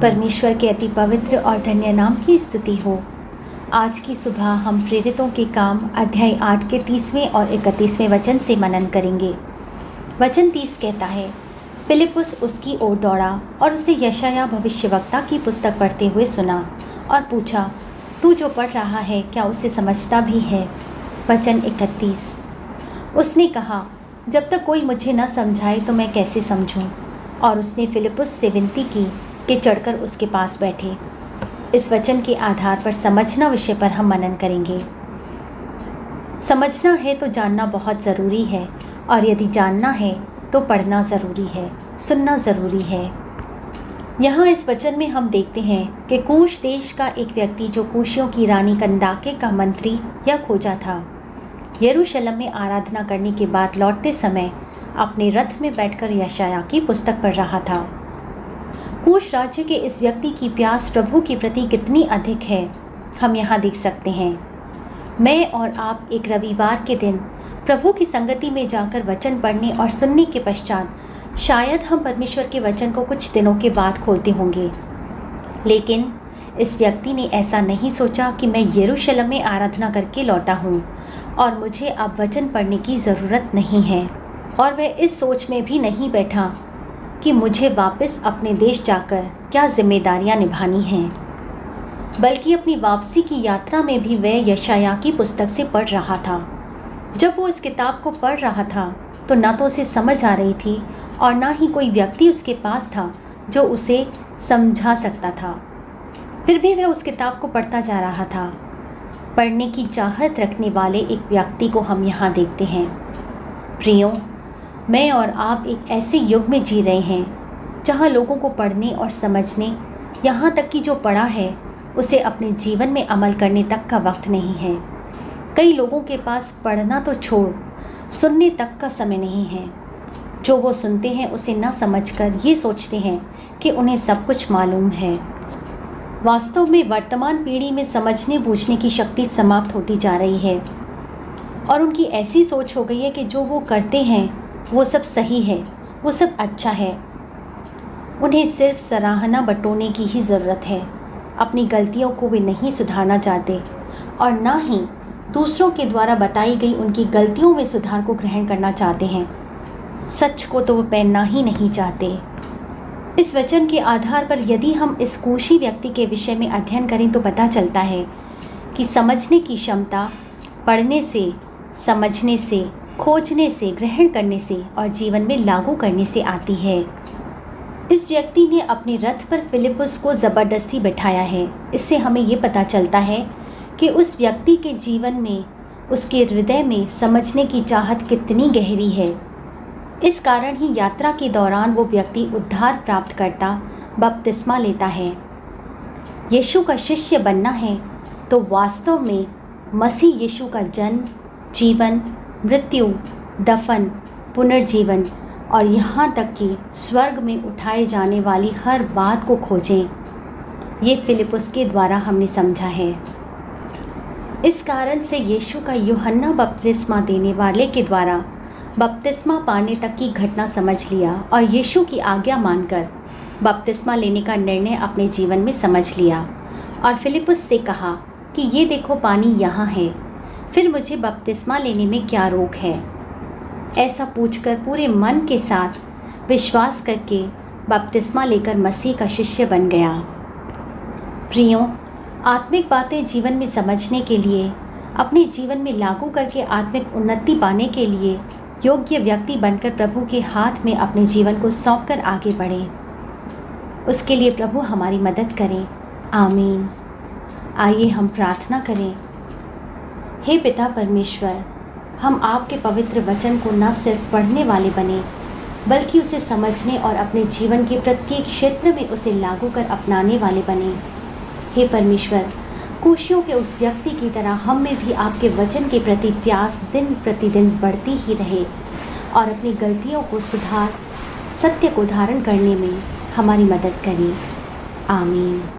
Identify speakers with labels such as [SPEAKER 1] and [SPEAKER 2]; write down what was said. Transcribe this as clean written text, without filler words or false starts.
[SPEAKER 1] परमेश्वर के अति पवित्र और धन्य नाम की स्तुति हो। आज की सुबह हम प्रेरितों के काम अध्याय 8 के 30वें और 31वें वचन से मनन करेंगे। वचन 30 कहता है, फिलिपुस उसकी ओर दौड़ा और उसे यशायाह भविष्यवक्ता की पुस्तक पढ़ते हुए सुना और पूछा, तू जो पढ़ रहा है क्या उसे समझता भी है? वचन 31। उसने कहा, जब तक कोई मुझे न समझाए तो मैं कैसे समझूं? और उसने फिलिपुस से विनती की कि चढ़कर उसके पास बैठे। इस वचन के आधार पर समझना विषय पर हम मनन करेंगे। समझना है तो जानना बहुत ज़रूरी है, और यदि जानना है तो पढ़ना ज़रूरी है, सुनना ज़रूरी है। यहाँ इस वचन में हम देखते हैं कि कूश देश का एक व्यक्ति जो कूशियों की रानी कंदाके का मंत्री या खोजा था, यरूशलेम में आराधना करने के बाद लौटते समय अपने रथ में बैठकर यशायाह की पुस्तक पढ़ रहा था। कूश राज्य के इस व्यक्ति की प्यास प्रभु के प्रति कितनी अधिक है, हम यहाँ देख सकते हैं। मैं और आप एक रविवार के दिन प्रभु की संगति में जाकर वचन पढ़ने और सुनने के पश्चात शायद हम परमेश्वर के वचन को कुछ दिनों के बाद खोलते होंगे, लेकिन इस व्यक्ति ने ऐसा नहीं सोचा कि मैं यरूशलेम में आराधना करके लौटा हूँ और मुझे अब वचन पढ़ने की ज़रूरत नहीं है। और वह इस सोच में भी नहीं बैठा कि मुझे वापस अपने देश जाकर क्या जिम्मेदारियां निभानी हैं, बल्कि अपनी वापसी की यात्रा में भी वह यशायाह की पुस्तक से पढ़ रहा था। जब वो इस किताब को पढ़ रहा था तो ना तो उसे समझ आ रही थी और ना ही कोई व्यक्ति उसके पास था जो उसे समझा सकता था। फिर भी वह उस किताब को पढ़ता जा रहा था। पढ़ने की चाहत रखने वाले एक व्यक्ति को हम यहाँ देखते हैं। प्रियो, मैं और आप एक ऐसे युग में जी रहे हैं जहाँ लोगों को पढ़ने और समझने, यहाँ तक कि जो पढ़ा है उसे अपने जीवन में अमल करने तक का वक्त नहीं है। कई लोगों के पास पढ़ना तो छोड़, सुनने तक का समय नहीं है। जो वो सुनते हैं उसे ना समझकर ये सोचते हैं कि उन्हें सब कुछ मालूम है। वास्तव में वर्तमान पीढ़ी में समझने बूझने की शक्ति समाप्त होती जा रही है और उनकी ऐसी सोच हो गई है कि जो वो करते हैं वो सब सही है, वो सब अच्छा है। उन्हें सिर्फ सराहना बटोरने की ही ज़रूरत है। अपनी गलतियों को वे नहीं सुधारना चाहते और ना ही दूसरों के द्वारा बताई गई उनकी गलतियों में सुधार को ग्रहण करना चाहते हैं। सच को तो वो पहनना ही नहीं चाहते। इस वचन के आधार पर यदि हम इस कूशी व्यक्ति के विषय में अध्ययन करें तो पता चलता है कि समझने की क्षमता पढ़ने से, समझने से, खोजने से, ग्रहण करने से और जीवन में लागू करने से आती है। इस व्यक्ति ने अपने रथ पर फिलिपुस को ज़बरदस्ती बिठाया है। इससे हमें ये पता चलता है कि उस व्यक्ति के जीवन में, उसके हृदय में समझने की चाहत कितनी गहरी है। इस कारण ही यात्रा के दौरान वो व्यक्ति उद्धार प्राप्त करता बपतिस्मा लेता है। यीशु का शिष्य बनना है तो वास्तव में मसीह यीशु का जन्म, जीवन, मृत्यु, दफन, पुनर्जीवन और यहाँ तक कि स्वर्ग में उठाए जाने वाली हर बात को खोजें। ये फिलिपुस के द्वारा हमने समझा है। इस कारण से यीशु का यूहन्ना बपतिस्मा देने वाले के द्वारा बपतिस्मा पाने तक की घटना समझ लिया और यीशु की आज्ञा मानकर बपतिस्मा लेने का निर्णय अपने जीवन में समझ लिया और फिलिपुस से कहा कि ये देखो पानी यहाँ है, फिर मुझे बपतिस्मा लेने में क्या रोक है? ऐसा पूछकर पूरे मन के साथ विश्वास करके बपतिस्मा लेकर मसीह का शिष्य बन गया। प्रियो, आत्मिक बातें जीवन में समझने के लिए, अपने जीवन में लागू करके आत्मिक उन्नति पाने के लिए योग्य व्यक्ति बनकर प्रभु के हाथ में अपने जीवन को सौंपकर आगे बढ़ें। उसके लिए प्रभु हमारी मदद करें। आमीन। आइए हम प्रार्थना करें। हे पिता परमेश्वर, हम आपके पवित्र वचन को न सिर्फ पढ़ने वाले बने, बल्कि उसे समझने और अपने जीवन के प्रत्येक क्षेत्र में उसे लागू कर अपनाने वाले बने। हे परमेश्वर, कूशियों के उस व्यक्ति की तरह हम में भी आपके वचन के प्रति प्यास दिन प्रतिदिन बढ़ती ही रहे और अपनी गलतियों को सुधार, सत्य को धारण करने में हमारी मदद करें। आमीन।